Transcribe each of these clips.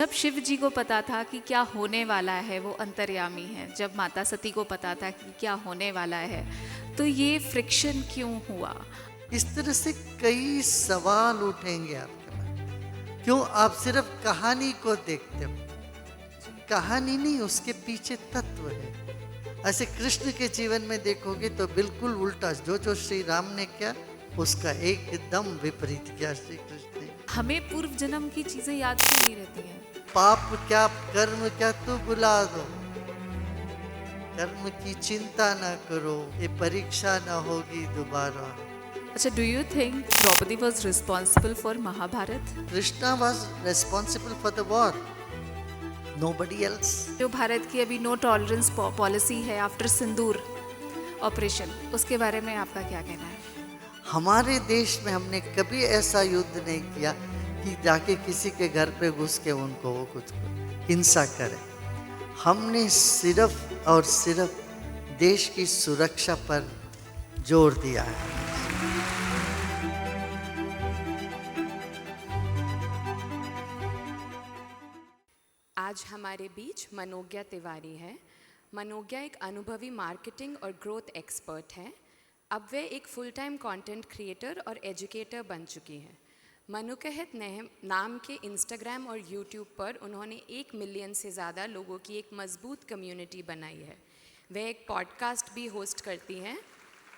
जब शिव जी को पता था कि क्या होने वाला है, वो अंतर्यामी है, जब माता सती को पता था कि क्या होने वाला है, तो ये फ्रिक्शन क्यों हुआ? इस तरह से कई सवाल उठेंगे आपके मन। क्यों आप सिर्फ कहानी को देखते हो? कहानी नहीं, उसके पीछे तत्व है। ऐसे कृष्ण के जीवन में देखोगे तो बिल्कुल उल्टा, जो जो श्री राम ने किया उसका एकदम विपरीत किया श्री कृष्ण ने। हमें पूर्व जन्म की चीजें याद क्यों नहीं रहती हैं? पाप क्या कर्म क्या तू बुला दो, कर्म की चिंता ना करो, ये परीक्षा ना होगी दोबारा। अच्छा, do you think Draupadi was responsible for Mahabharata? Krishna was responsible for the war, nobody else. जो भारत की अभी नो टॉलरेंस पॉलिसी है आफ्टर सिंदूर ऑपरेशन, उसके बारे में आपका क्या कहना है? हमारे देश में हमने कभी ऐसा युद्ध नहीं किया कि जाके किसी के घर पे घुस के उनको वो कुछ हिंसा करे। हमने सिर्फ और सिर्फ देश की सुरक्षा पर जोर दिया है। आज हमारे बीच मनोज्ञा तिवारी है। मनोज्ञा एक अनुभवी मार्केटिंग और ग्रोथ एक्सपर्ट हैं। अब वे एक फुल टाइम कंटेंट क्रिएटर और एजुकेटर बन चुकी हैं। मनुकहित नाम के इंस्टाग्राम और यूट्यूब पर उन्होंने 1 मिलियन से ज़्यादा लोगों की एक मजबूत कम्युनिटी बनाई है। वे एक पॉडकास्ट भी होस्ट करती हैं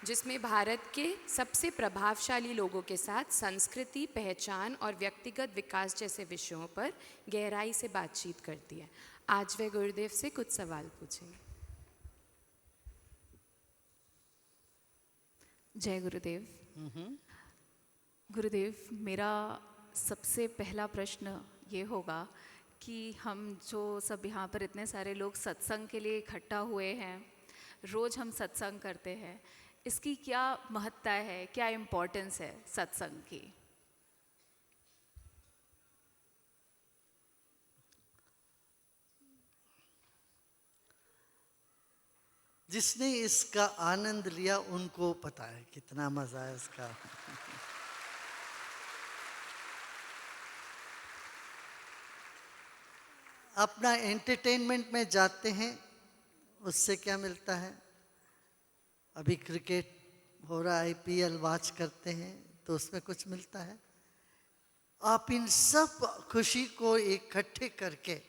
जिसमें भारत के सबसे प्रभावशाली लोगों के साथ संस्कृति, पहचान और व्यक्तिगत विकास जैसे विषयों पर गहराई से बातचीत करती है। आज वे गुरुदेव से कुछ सवाल पूछेंगे। जय गुरुदेव। गुरुदेव, मेरा सबसे पहला प्रश्न ये होगा कि हम जो सब यहाँ पर इतने सारे लोग सत्संग के लिए इकट्ठा हुए हैं, रोज़ हम सत्संग करते हैं, इसकी क्या महत्ता है, क्या इम्पोर्टेंस है सत्संग की? जिसने इसका आनंद लिया उनको पता है कितना मजा है इसका। अपना एंटरटेनमेंट में जाते हैं, उससे क्या मिलता है? अभी क्रिकेट हो रहा है, आईपीएल वॉच करते हैं तो उसमें कुछ मिलता है। आप इन सब खुशी को इकट्ठे करके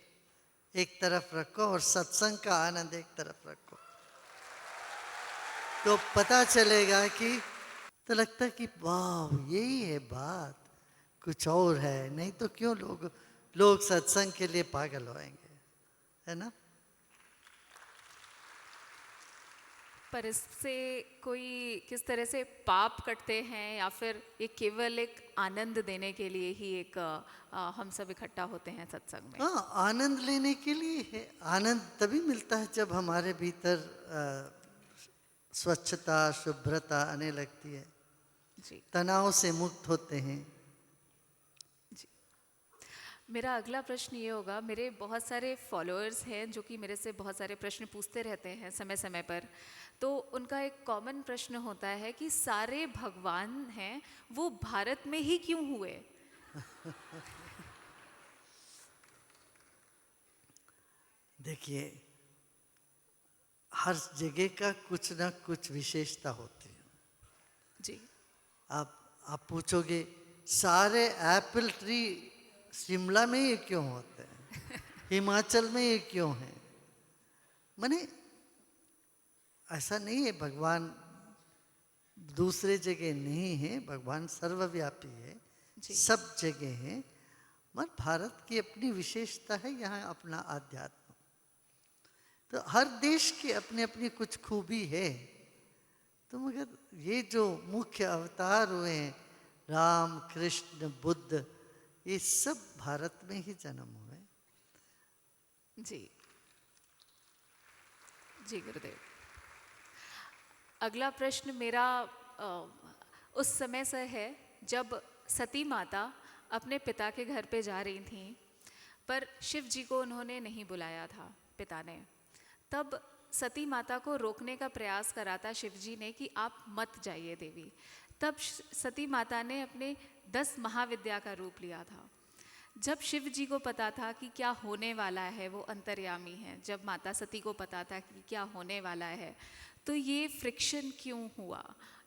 एक तरफ रखो और सत्संग का आनंद एक तरफ रखो, तो पता चलेगा कि, तो लगता है कि वाह यही है बात, कुछ और है। नहीं तो क्यों लोग सत्संग के लिए पागल होएंगे, है ना? पर इससे कोई किस तरह से पाप कटते हैं, या फिर ये केवल एक आनंद देने के लिए ही एक हम सब इकट्ठा होते हैं सत्संग में? हाँ, आनंद लेने के लिए है। आनंद तभी मिलता है जब हमारे भीतर स्वच्छता, शुभ्रता आने लगती है, जी तनाव से मुक्त होते हैं। जी। मेरा अगला प्रश्न ये होगा, मेरे बहुत सारे फॉलोअर्स हैं जो कि मेरे से बहुत सारे प्रश्न पूछते रहते हैं समय समय पर। तो उनका एक कॉमन प्रश्न होता है कि सारे भगवान हैं वो भारत में ही क्यों हुए? देखिए, हर जगह का कुछ ना कुछ विशेषता होती है। जी आप पूछोगे सारे एप्पल ट्री शिमला में ये क्यों होते हैं, हिमाचल में ये क्यों है? माने ऐसा नहीं है भगवान दूसरे जगह नहीं है, भगवान सर्वव्यापी है, सब जगह है। मगर भारत की अपनी विशेषता है, यहाँ अपना आध्यात्म। तो हर देश की अपनी अपनी कुछ खूबी है। तो मगर ये जो मुख्य अवतार हुए हैं, राम, कृष्ण, बुद्ध, ये सब भारत में ही जन्म हुए। जी जी गुरुदेव। अगला प्रश्न मेरा उस समय से है जब सती माता अपने पिता के घर पे जा रही थी, पर शिव जी को उन्होंने नहीं बुलाया था पिता ने। तब सती माता को रोकने का प्रयास करा था शिव जी ने कि आप मत जाइए देवी। तब सती माता ने अपने 10 महाविद्या का रूप लिया था। जब शिव जी को पता था कि क्या होने वाला है, वो अंतर्यामी है, जब माता सती को पता था कि क्या होने वाला है, तो ये फ्रिक्शन क्यों हुआ?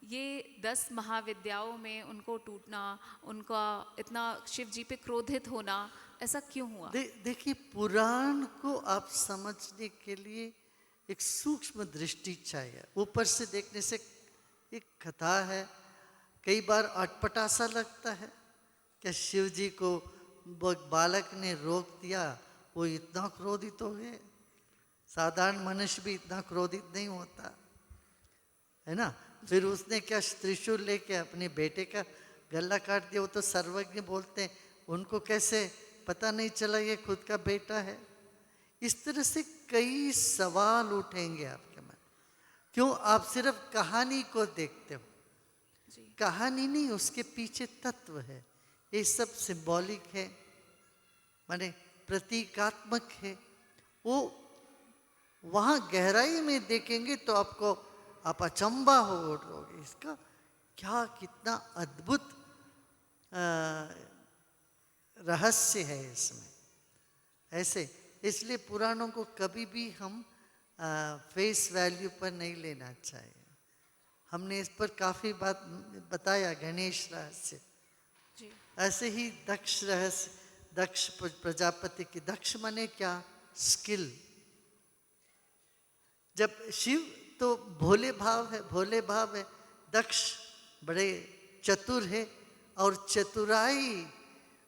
ये 10 महाविद्याओं में उनको टूटना, उनका इतना शिव जी पे क्रोधित होना, ऐसा क्यों हुआ? देखिए, पुराण को आप समझने के लिए एक सूक्ष्म दृष्टि चाहिए। ऊपर से देखने से एक कथा है, कई बार अटपटा सा लगता है। क्या शिव जी को वो बालक ने रोक दिया, वो इतना क्रोधित हो गए? साधारण मनुष्य भी इतना क्रोधित नहीं होता है ना। फिर उसने क्या त्रिशूल लेके अपने बेटे का गला काट दिया। वो तो सर्वज्ञ बोलते हैं, उनको कैसे पता नहीं चला ये खुद का बेटा है? इस तरह से कई सवाल उठेंगे आपके मन। क्यों आप सिर्फ कहानी को देखते हो? जी। कहानी नहीं, उसके पीछे तत्व है। ये सब सिंबॉलिक है, माने प्रतीकात्मक है। वो वहाँ गहराई में देखेंगे तो आपको आप अचंबा हो उठोगे, इसका क्या कितना अद्भुत रहस्य है इसमें। ऐसे इसलिए पुराणों को कभी भी हम फेस वैल्यू पर नहीं लेना चाहिए। हमने इस पर काफ़ी बात बताया, गणेश रहस्य। जी। ऐसे ही दक्ष रहस्य, दक्ष प्रजापति की, दक्ष माने क्या? स्किल। जब शिव तो भोले भाव है, भोले भाव है, दक्ष बड़े चतुर है, और चतुराई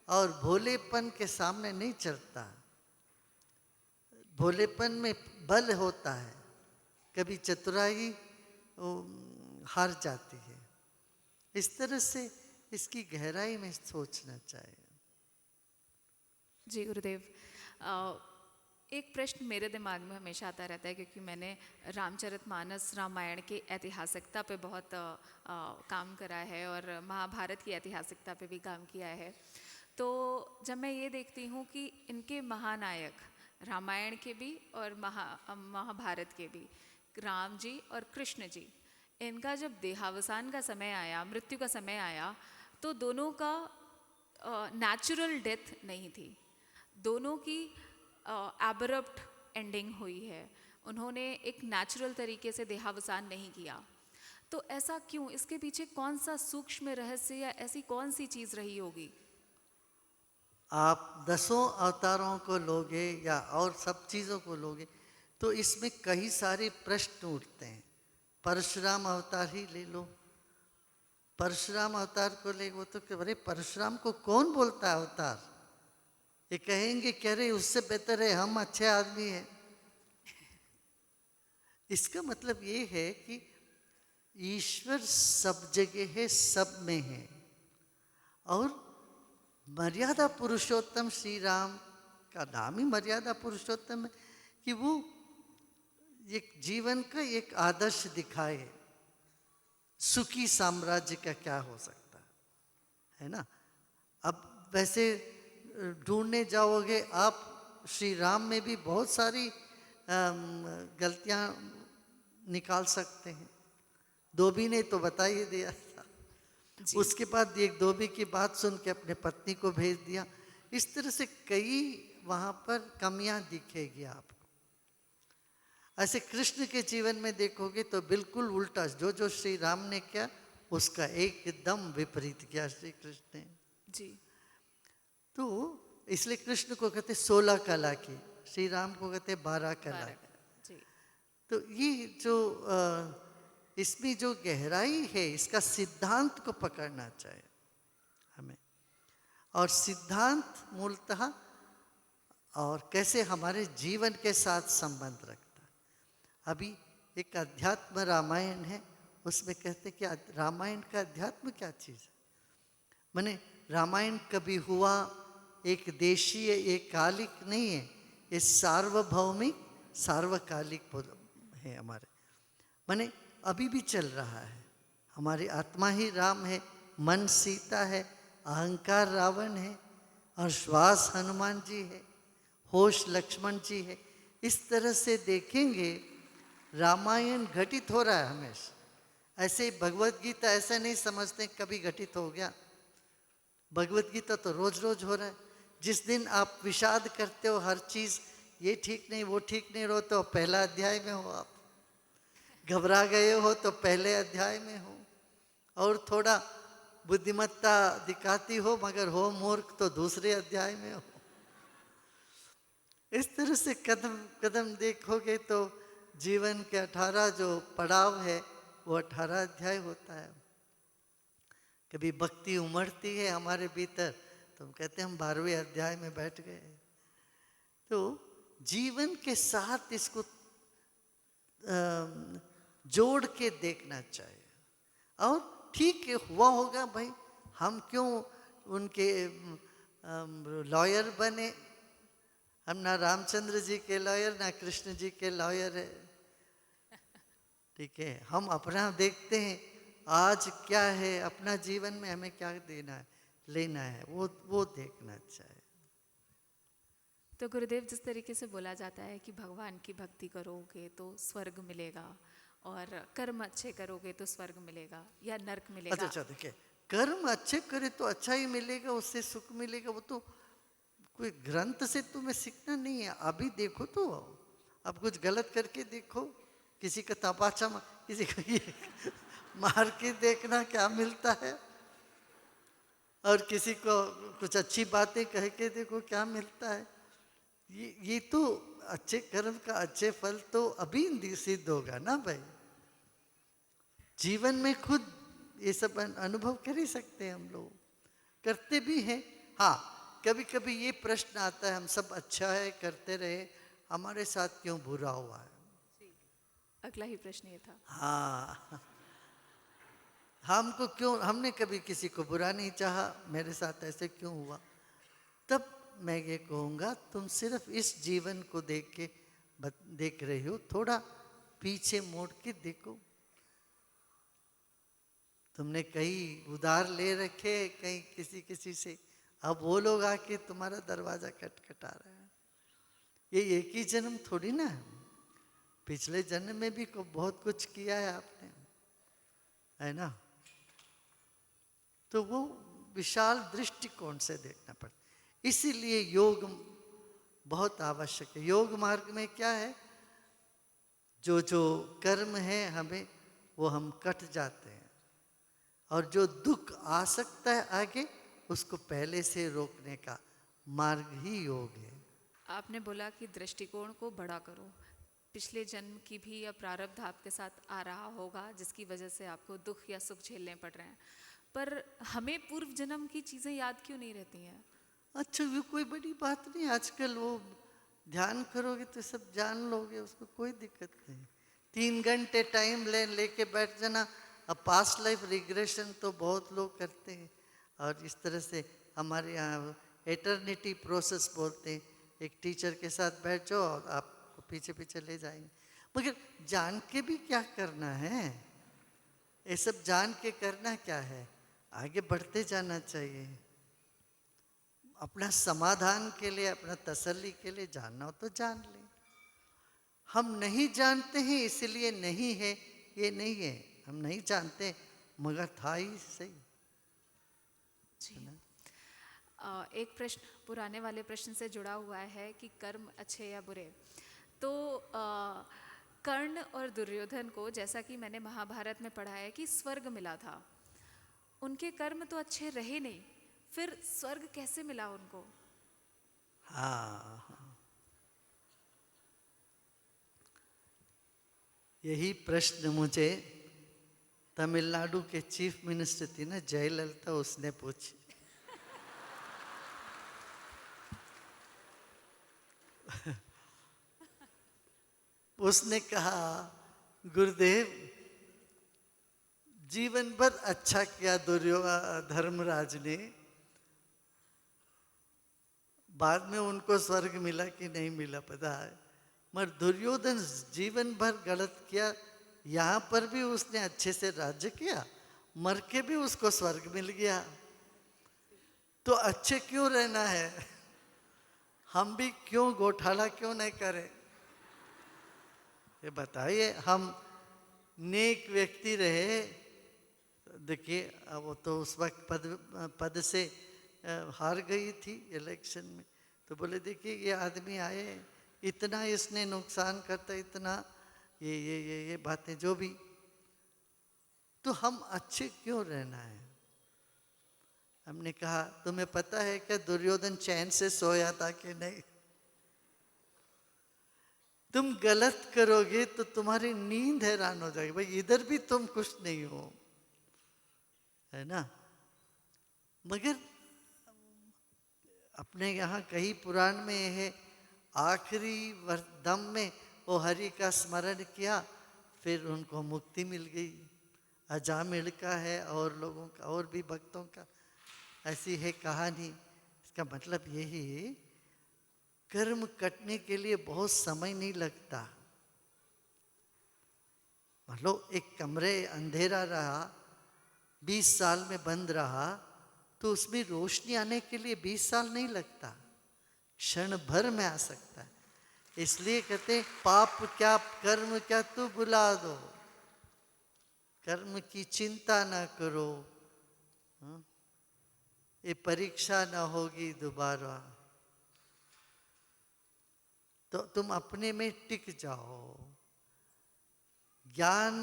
और भोलेपन के सामने नहीं चलता। भोलेपन में बल होता है, कभी चतुराई हार जाती है। इस तरह से इसकी गहराई में सोचना चाहिए। जी गुरुदेव, एक प्रश्न मेरे दिमाग में हमेशा आता रहता है, क्योंकि मैंने रामचरितमानस, रामायण की ऐतिहासिकता पे बहुत काम करा है और महाभारत की ऐतिहासिकता पे भी काम किया है। तो जब मैं ये देखती हूँ कि इनके महानायक, रामायण के भी और महाभारत के भी, राम जी और कृष्ण जी, इनका जब देहावसान का समय आया, मृत्यु का समय आया, तो दोनों का नेचुरल डेथ नहीं थी, दोनों की एब्रप्ट एंडिंग हुई है। उन्होंने एक नेचुरल तरीके से देहावसान नहीं किया। तो ऐसा क्यों? इसके पीछे कौन सा सूक्ष्म रहस्य या ऐसी कौन सी चीज़ रही होगी? आप 10 अवतारों को लोगे या और सब चीज़ों को लोगे तो इसमें कई सारे प्रश्न उठते हैं। परशुराम अवतार ही ले लो, परशुराम अवतार को ले, वो तो अरे परशुराम को कौन बोलता है अवतार? ये कहेंगे कह रहे उससे बेहतर है हम अच्छे आदमी हैं। इसका मतलब ये है कि ईश्वर सब जगह है, सब में है। और मर्यादा पुरुषोत्तम श्री राम का नाम ही मर्यादा पुरुषोत्तम है कि वो एक जीवन का एक आदर्श दिखाए। सुखी साम्राज्य का क्या हो सकता है ना। अब वैसे ढूंढने जाओगे आप, श्री राम में भी बहुत सारी गलतियां निकाल सकते हैं। धोबी ने तो बता ही दिया था, उसके बाद एक धोबी की बात सुन के अपने पत्नी को भेज दिया। इस तरह से कई वहाँ पर कमियां दिखेगी आपको। ऐसे कृष्ण के जीवन में देखोगे तो बिल्कुल उल्टा, जो जो श्री राम ने किया उसका एकदम विपरीत किया श्री कृष्ण ने। जी। तो इसलिए कृष्ण को कहते 16 कला की, श्री राम को कहते 12 कला की। जी। तो ये जो इसमें जो गहराई है, इसका सिद्धांत को पकड़ना चाहिए हमें। और सिद्धांत मूलतः और कैसे हमारे जीवन के साथ संबंध रखता है। अभी एक अध्यात्म रामायण है, उसमें कहते कि रामायण का अध्यात्म क्या चीज़ है। माने रामायण कभी हुआ एक देशीय, एक कालिक नहीं है, ये सार्वभौमिक सार्वकालिक है हमारे। माने अभी भी चल रहा है। हमारी आत्मा ही राम है, मन सीता है, अहंकार रावण है, और श्वास हनुमान जी है, होश लक्ष्मण जी है। इस तरह से देखेंगे रामायण घटित हो रहा है हमेशा। ऐसे भगवत गीता ऐसा नहीं समझते कभी घटित हो गया। भगवत गीता तो रोज रोज हो रहा है। जिस दिन आप विषाद करते हो, हर चीज ये ठीक नहीं वो ठीक नहीं रो, तो पहला अध्याय में हो आप। घबरा गए हो तो पहले अध्याय में हो। और थोड़ा बुद्धिमत्ता दिखाती हो मगर हो मूर्ख तो दूसरे अध्याय में हो। इस तरह से कदम कदम देखोगे तो जीवन के 18 जो पड़ाव है वो 18 अध्याय होता है। कभी भक्ति उमड़ती है हमारे भीतर तो हम कहते हैं हम 12वें अध्याय में बैठ गए। तो जीवन के साथ इसको जोड़ के देखना चाहिए। और ठीक है, हुआ होगा भाई, हम क्यों उनके लॉयर बने। हम ना रामचंद्र जी के लॉयर ना कृष्ण जी के लॉयर है। ठीक है, हम अपना देखते हैं आज क्या है, अपना जीवन में हमें क्या देना है लेना है वो देखना चाहिए। तो गुरुदेव, जिस तरीके से बोला जाता है कि भगवान की भक्ति करोगे तो स्वर्ग मिलेगा और कर्म अच्छे करोगे तो स्वर्ग मिलेगा या नरक मिलेगा। अच्छा देखिए, कर्म अच्छे करे तो अच्छा ही मिलेगा, उससे सुख मिलेगा। वो तो कोई ग्रंथ से तुम्हें सीखना नहीं है। अभी देखो तो अब कुछ गलत करके देखो, किसी का तपाचा किसी का ये मार के देखना क्या मिलता है, और किसी को कुछ अच्छी बातें कह के देखो क्या मिलता है। ये तो अच्छे कर्म का अच्छे फल तो अभी सिद्ध होगा ना भाई। जीवन में खुद ये सब अनुभव कर ही सकते हैं, हम लोग करते भी हैं। हाँ, कभी कभी ये प्रश्न आता है, हम सब अच्छा है करते रहे, हमारे साथ क्यों बुरा हुआ है। अगला ही प्रश्न ये था। हाँ, हमको क्यों, हमने कभी किसी को बुरा नहीं चाहा, मेरे साथ ऐसे क्यों हुआ। तब मैं ये कहूँगा, तुम सिर्फ इस जीवन को देख रही हो, थोड़ा पीछे मोड़ के देखो। तुमने कई उधार ले रखे कहीं किसी किसी से, अब वो लोग आके तुम्हारा दरवाजा खटखटा रहे हैं। ये एक ही जन्म थोड़ी ना है, पिछले जन्म में भी बहुत कुछ किया है आपने, है ना। तो वो विशाल दृष्टिकोण से देखना पड़ता। इसीलिए योग बहुत आवश्यक है। योग मार्ग में क्या है, जो जो कर्म है हमें वो हम कट जाते हैं, और जो दुख आ सकता है आगे उसको पहले से रोकने का मार्ग ही योग है। आपने बोला कि दृष्टिकोण को बड़ा करो। पिछले जन्म की भी या प्रारब्ध आपके साथ आ रहा होगा जिसकी वजह से आपको दुख या सुख झेलने पड़ रहे हैं, पर हमें पूर्व जन्म की चीज़ें याद क्यों नहीं रहती हैं? अच्छा, वो कोई बड़ी बात नहीं। आजकल वो ध्यान करोगे तो सब जान लोगे, उसको कोई दिक्कत नहीं। 3 घंटे टाइम लेके बैठ जाना। अब पास्ट लाइफ रिग्रेशन तो बहुत लोग करते हैं, और इस तरह से हमारे यहाँ एटर्निटी प्रोसेस बोलते हैं। एक टीचर के साथ बैठ जाओ और आपको पीछे पीछे ले जाएंगे, मगर जान के भी क्या करना है। ये सब जान के करना क्या है, आगे बढ़ते जाना चाहिए। अपना समाधान के लिए, अपना तसल्ली के लिए जानना हो तो जान ले। हम नहीं जानते हैं इसलिए नहीं है, ये नहीं है। हम नहीं जानते मगर था ही सही। जी। एक प्रश्न पुराने वाले प्रश्न से जुड़ा हुआ है कि कर्म अच्छे या बुरे। तो कर्ण और दुर्योधन को, जैसा कि मैंने महाभारत में पढ़ा है कि स्वर्ग मिला था, उनके कर्म तो अच्छे रहे नहीं, फिर स्वर्ग कैसे मिला उनको? हाँ, यही प्रश्न मुझे तमिलनाडु के चीफ मिनिस्टर थी ना जयललिता, उसने पूछी। उसने कहा, गुरुदेव जीवन भर अच्छा किया धर्मराज ने, बाद में उनको स्वर्ग मिला कि नहीं मिला पता है, मगर दुर्योधन जीवन भर गलत किया, यहाँ पर भी उसने अच्छे से राज्य किया, मर के भी उसको स्वर्ग मिल गया। तो अच्छे क्यों रहना है, हम भी क्यों घोटाला क्यों नहीं करें, ये बताइए। हम नेक व्यक्ति रहे। देखिए अब वो तो उस वक्त पद से हार गई थी इलेक्शन में, तो बोले देखिए ये आदमी आए, इतना इसने नुकसान करता, इतना ये बातें जो भी, तो हम अच्छे क्यों रहना है? हमने कहा तुम्हें पता है क्या दुर्योधन चैन से सोया था कि नहीं? तुम गलत करोगे तो तुम्हारी नींद हैरान हो जाएगी, भाई इधर भी तुम खुश नहीं हो, है ना। मगर अपने यहाँ कई पुराण में है, आखिरी दम में वो हरि का स्मरण किया, फिर उनको मुक्ति मिल गई। अजामिल का है और लोगों का और भी भक्तों का ऐसी है कहानी। इसका मतलब यही है, कर्म कटने के लिए बहुत समय नहीं लगता। मान लो एक कमरे अंधेरा रहा, 20 साल में बंद रहा, तो उसमें रोशनी आने के लिए 20 साल नहीं लगता, क्षण भर में आ सकता है। इसलिए कहते हैं पाप क्या कर्म क्या तू बुला दो, कर्म की चिंता ना करो, ये परीक्षा ना होगी दोबारा, तो तुम अपने में टिक जाओ। ज्ञान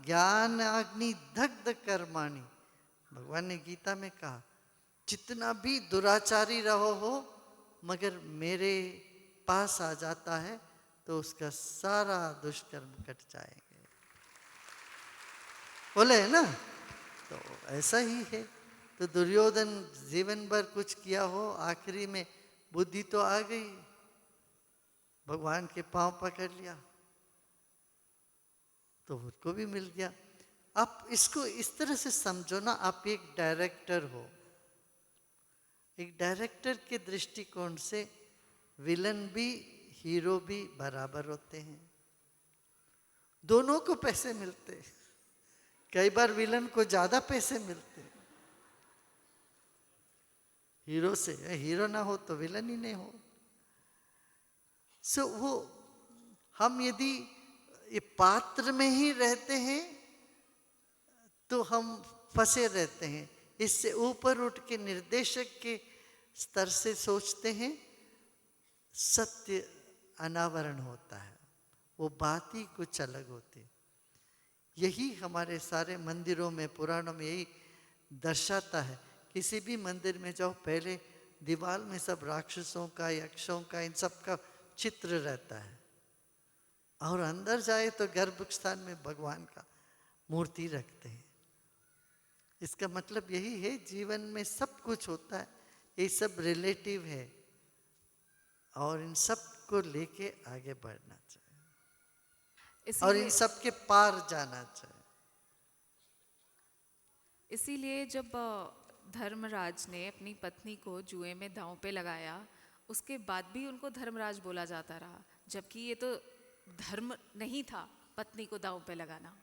ज्ञान अग्नि दग्ध कर्माणि, भगवान ने गीता में कहा जितना भी दुराचारी रहो हो, मगर मेरे पास आ जाता है तो उसका सारा दुष्कर्म कट जाएंगे, बोले है ना। तो ऐसा ही है। तो दुर्योधन जीवन भर कुछ किया हो, आखिरी में बुद्धि तो आ गई, भगवान के पांव पकड़ लिया तो उसको भी मिल गया। आप इसको इस तरह से समझो ना, आप एक डायरेक्टर हो, एक डायरेक्टर के दृष्टिकोण से विलन भी हीरो भी बराबर होते हैं, दोनों को पैसे मिलते हैं। कई बार विलन को ज्यादा पैसे मिलते हैं हीरो से, हीरो ना हो तो विलन ही नहीं हो। सो वो हम यदि ये पात्र में ही रहते हैं तो हम फंसे रहते हैं। इससे ऊपर उठ के निर्देशक के स्तर से सोचते हैं, सत्य अनावरण होता है, वो बात ही कुछ अलग होती। यही हमारे सारे मंदिरों में पुराणों में यही दर्शाता है। किसी भी मंदिर में जाओ, पहले दीवार में सब राक्षसों का, यक्षों का, इन सब का चित्र रहता है, और अंदर जाए तो गर्भस्थान में भगवान का मूर्ति रखते हैं। इसका मतलब यही है, जीवन में सब कुछ होता है, ये सब रिलेटिव है, और इन सब को लेके आगे बढ़ना चाहिए और इन सब के पार जाना चाहिए। इसीलिए जब धर्मराज ने अपनी पत्नी को जुए में दांव पे लगाया, उसके बाद भी उनको धर्मराज बोला जाता रहा, जबकि ये तो धर्म नहीं था पत्नी को दांव पे लगाना।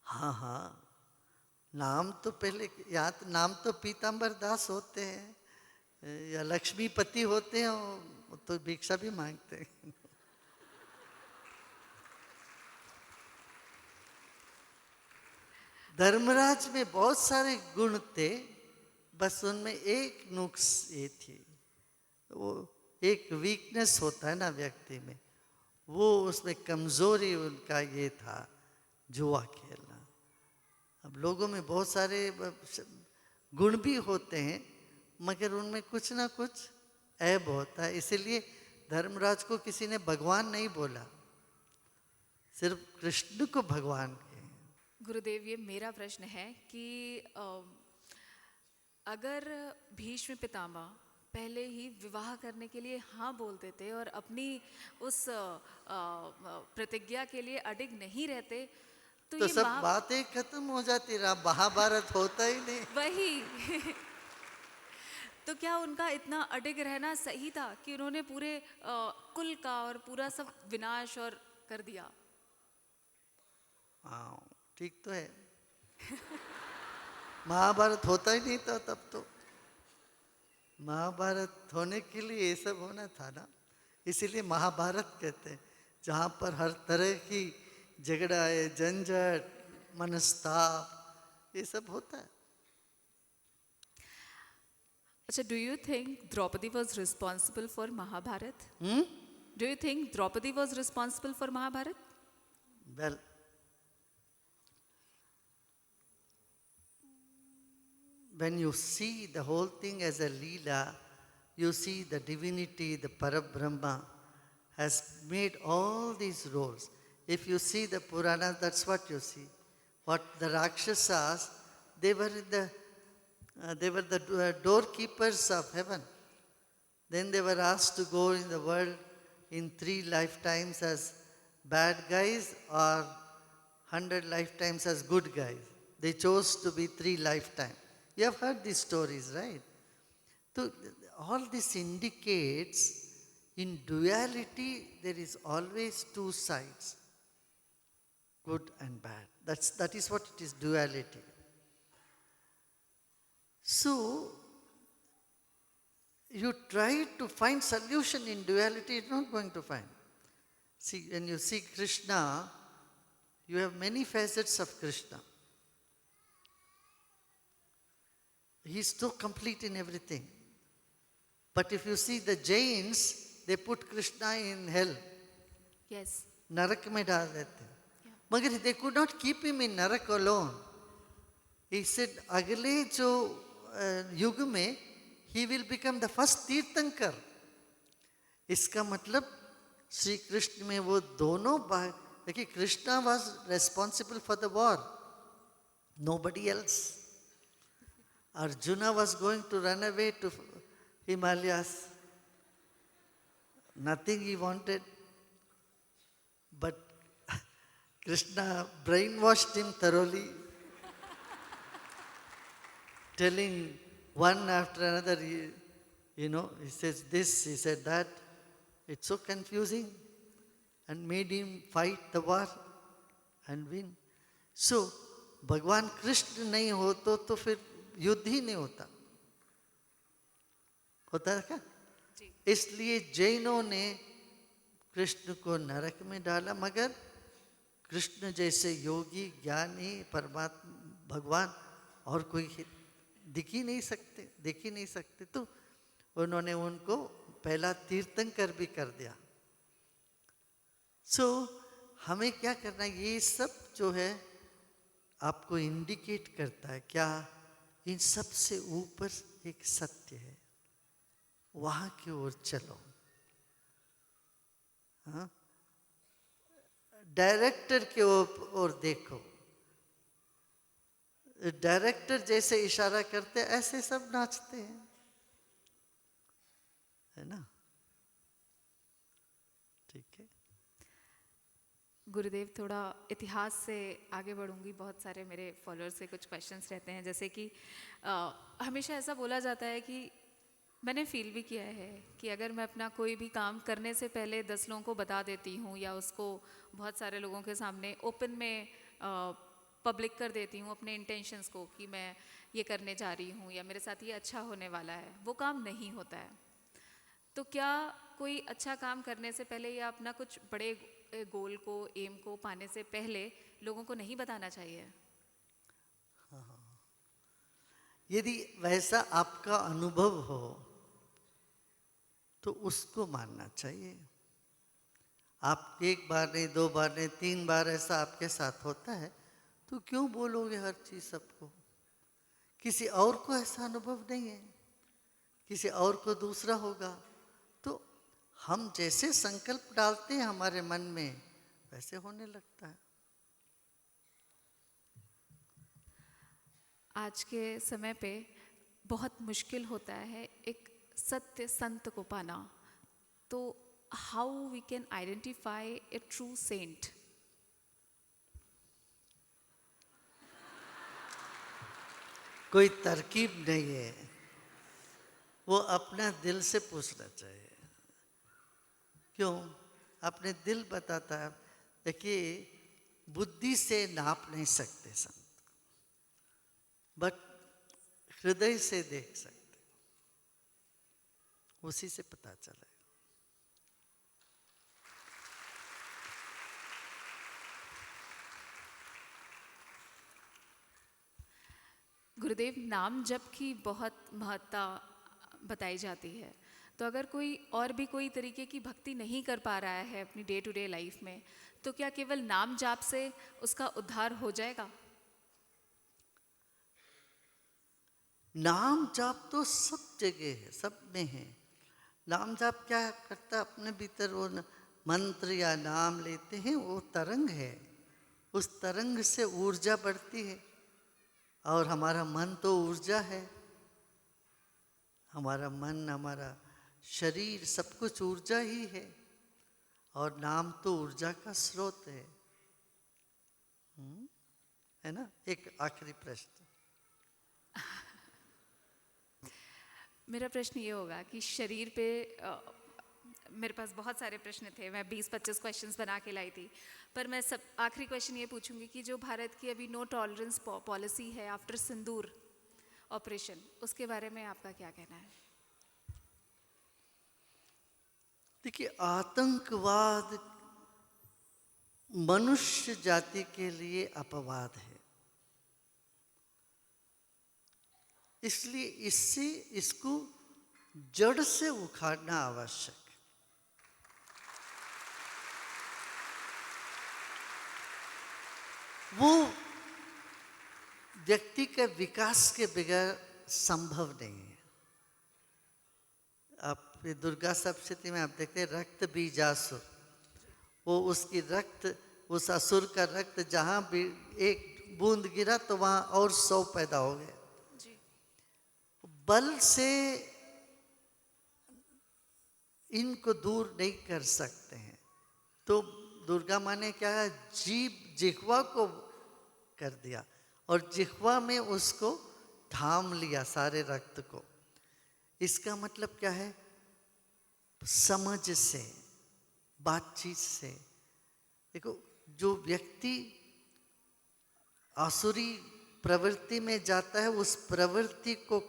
हाँ हाँ, नाम तो पहले याद, नाम तो पीताम्बर दास होते हैं या लक्ष्मीपति होते हैं, वो तो भिक्षा भी मांगते हैं। धर्मराज में बहुत सारे गुण थे, बस उनमें एक नुक्स ये थी, वो एक वीकनेस होता है ना व्यक्ति में, वो उसमें कमजोरी उनका ये था, जुआ खेलना। अब लोगों में बहुत सारे गुण भी होते हैं, मगर उनमें कुछ ना कुछ ऐब होता है। इसीलिए धर्मराज को किसी ने भगवान नहीं बोला, सिर्फ कृष्ण को भगवान के। गुरुदेव, ये मेरा प्रश्न है कि अगर भीष्म पितामह पहले ही विवाह करने के लिए हाँ बोल देते और अपनी उस प्रतिज्ञा के लिए अडिग नहीं रहते, तो ये सब बातें खत्म हो जाती, रहा महाभारत होता ही नहीं। वही तो क्या उनका इतना अडिग रहना सही था कि उन्होंने पूरे कुल का और पूरा सब विनाश और कर दिया? हाँ ठीक तो है। महाभारत होता ही नहीं था तब तो, महाभारत होने के लिए ये सब होना था ना, इसीलिए महाभारत कहते हैं, जहाँ पर हर तरह की झगड़ा है, झंझट, मनस्ताप, ये सब होता है। अच्छा, do you think Draupadi was responsible for Mahabharata? Do you think Draupadi was responsible for Mahabharata? Well, when you see the whole thing as a Leela, you see the divinity, the Parabrahma has made all these roles. If you see the Puranas, that's what you see. What the Rakshasas, they were the doorkeepers of heaven. Then they were asked to go in the world in 3 lifetimes as bad guys or 100 lifetimes as good guys. They chose to be 3 lifetimes. You have heard these stories, right? So all this indicates in duality there is always 2 sides, good and bad. That is what it is, duality. So you try to find solution in duality, you're not going to find. See, when you see Krishna, you have many facets of Krishna. He's so complete in everything. But if you see the Jains, they put Krishna in hell. Yes. Narak mein daal dete. Magar they could not keep him in Narak alone. He said, agle jo yug mein, he will become the first Tirthankar. Iska matlab, Sri Krishna mein wo dono bhai, देखिए Krishna was responsible for the war. Nobody else. Arjuna was going to run away to Himalayas. Nothing he wanted. But Krishna brainwashed him thoroughly, telling one after another, he says this, he said that. It's so confusing, and made him fight the war and win. So, भगवान कृष्ण नहीं हो तो फिर युद्ध ही नहीं होता है क्या? इसलिए जैनों ने कृष्ण को नरक में डाला, मगर कृष्ण जैसे योगी, ज्ञानी, परमात्मा, भगवान और कोई दिख ही नहीं सकते, तो उन्होंने उनको पहला तीर्थंकर भी कर दिया. सो हमें क्या करना है, ये सब जो है आपको इंडिकेट करता है क्या, इन सब से ऊपर एक सत्य है, वहां की ओर चलो. हाँ, डायरेक्टर के ओर देखो, डायरेक्टर जैसे इशारा करते ऐसे सब नाचते हैं, है ना? ठीक है. गुरुदेव, थोड़ा इतिहास से आगे बढ़ूंगी. बहुत सारे मेरे फॉलोअर्स से कुछ क्वेश्चंस रहते हैं, जैसे कि हमेशा ऐसा बोला जाता है कि मैंने फील भी किया है कि अगर मैं अपना कोई भी काम करने से पहले 10 लोगों को बता देती हूँ या उसको बहुत सारे लोगों के सामने ओपन में पब्लिक कर देती हूँ अपने इंटेंशंस को कि मैं ये करने जा रही हूँ या मेरे साथ ये अच्छा होने वाला है, वो काम नहीं होता है. तो क्या कोई अच्छा काम करने से पहले या अपना कुछ बड़े गोल को, एम को पाने से पहले लोगों को नहीं बताना चाहिए? यदि वैसा आपका अनुभव हो तो उसको मानना चाहिए. आप 1 बार नहीं, 2 बार नहीं, 3 बार ऐसा आपके साथ होता है, तो क्यों बोलोगे हर चीज सबको? किसी और को ऐसा अनुभव नहीं है, किसी और को दूसरा होगा. तो हम जैसे संकल्प डालते हैं हमारे मन में, वैसे होने लगता है. आज के समय पे बहुत मुश्किल होता है एक सत्य संत को पाना. तो how we can identify a true saint? कोई तरकीब नहीं है, वो अपना दिल से पूछना चाहिए. क्यों? अपने दिल बताता है. देखिए, बुद्धि से नाप नहीं सकते संत, बट हृदय से देख सकते, उसी से पता चलेगा. गुरुदेव, नाम जप की बहुत महत्ता बताई जाती है। तो अगर कोई और भी कोई तरीके की भक्ति नहीं कर पा रहा है अपनी डे टू डे लाइफ में, तो क्या केवल नाम जाप से उसका उद्धार हो जाएगा? नाम जाप तो सब जगह है, सब में है। नाम जाप क्या करता, अपने भीतर वो मंत्र या नाम लेते हैं, वो तरंग है, उस तरंग से ऊर्जा बढ़ती है। और हमारा मन तो ऊर्जा है, हमारा मन, हमारा शरीर, सब कुछ ऊर्जा ही है। और नाम तो ऊर्जा का स्रोत है ना। एक आखिरी प्रश्न। मेरा प्रश्न ये होगा कि शरीर पे मेरे पास बहुत सारे प्रश्न थे, मैं 20-25 क्वेश्चंस बना के लाई थी, पर मैं सब आखिरी क्वेश्चन ये पूछूंगी कि जो भारत की अभी नो टॉलरेंस पॉलिसी है आफ्टर सिंदूर ऑपरेशन, उसके बारे में आपका क्या कहना है? देखिए, आतंकवाद मनुष्य जाति के लिए अपवाद है, इसलिए इसको जड़ से उखाड़ना आवश्यक है। वो व्यक्ति के विकास के बगैर संभव नहीं है। आप दुर्गा सप्तशती में आप देखते हैं, रक्त बीजासुर, वो उसकी रक्त, उस असुर का रक्त जहां भी एक बूंद गिरा तो वहां और 100 पैदा हो गए। बल से इनको दूर नहीं कर सकते हैं, तो दुर्गा माँ ने क्या है, जिह्वा को कर दिया और जिह्वा में उसको थाम लिया सारे रक्त को। इसका मतलब क्या है, समझ से, बातचीत से। देखो, जो व्यक्ति आसुरी प्रवृत्ति में जाता है, उस प्रवृत्ति को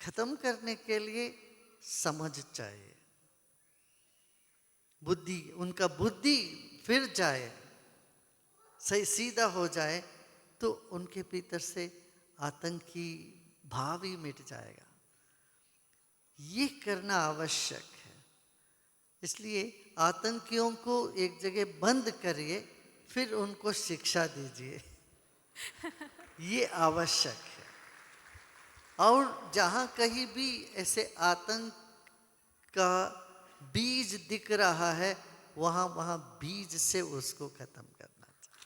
खत्म करने के लिए समझ चाहिए, बुद्धि, उनका बुद्धि फिर जाए, सही सीधा हो जाए, तो उनके भीतर से आतंकी भाव ही मिट जाएगा। ये करना आवश्यक है। इसलिए आतंकियों को एक जगह बंद करिए, फिर उनको शिक्षा दीजिए। ये आवश्यक है। और जहाँ कहीं भी ऐसे आतंक का बीज दिख रहा है, वहाँ बीज से उसको खत्म करना चाहिए।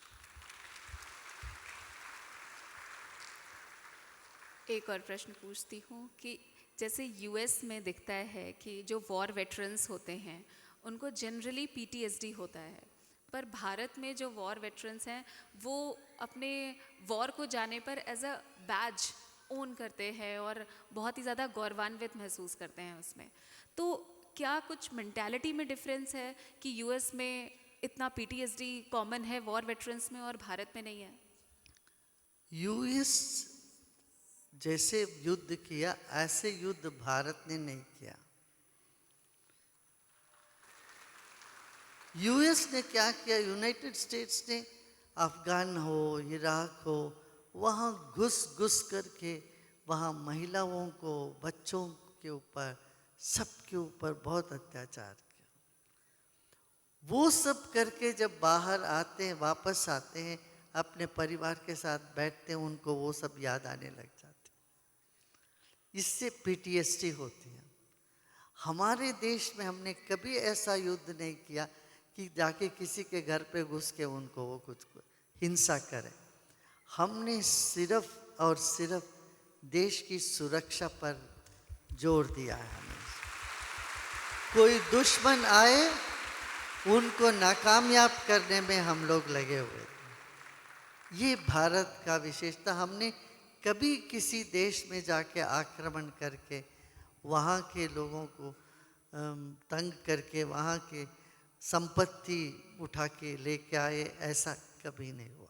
एक और प्रश्न पूछती हूँ कि जैसे यूएस में दिखता है कि जो वॉर वेटरन्स होते हैं उनको जनरली पीटीएसडी होता है, पर भारत में जो वॉर वेटरन्स हैं वो अपने वॉर को जाने पर एज अ बैज ओन करते हैं और बहुत ही ज़्यादा गौरवान्वित महसूस करते हैं उसमें। तो क्या कुछ मेंटालिटी में डिफरेंस है कि यूएस में इतना पीटीएसडी कॉमन है वॉर वेटरन्स में और भारत में नहीं है? यूएस जैसे युद्ध किया, ऐसे युद्ध भारत ने नहीं किया। यूएस ने क्या किया, यूनाइटेड स्टेट्स ने अफगान हो, इराक हो, वहाँ घुस करके वहाँ महिलाओं को, बच्चों के ऊपर, सबके ऊपर बहुत अत्याचार किया। वो सब करके जब बाहर आते हैं, वापस आते हैं, अपने परिवार के साथ बैठते हैं, उनको वो सब याद आने लग जाते। इससे पीटीएसडी होती है। हमारे देश में हमने कभी ऐसा युद्ध नहीं किया कि जाके किसी के घर पे घुस के उनको वो कुछ हिंसा करे। हमने सिर्फ और सिर्फ देश की सुरक्षा पर जोर दिया है। हमें कोई दुश्मन आए, उनको नाकामयाब करने में हम लोग लगे हुए थे। ये भारत का विशेषता। हमने कभी किसी देश में जाके आक्रमण करके वहाँ के लोगों को तंग करके वहाँ के संपत्ति उठा के लेके आए, ऐसा कभी नहीं हुआ।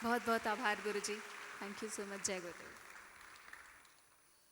बहुत बहुत आभार गुरुजी। Thank you so much. जय गुरुदेव।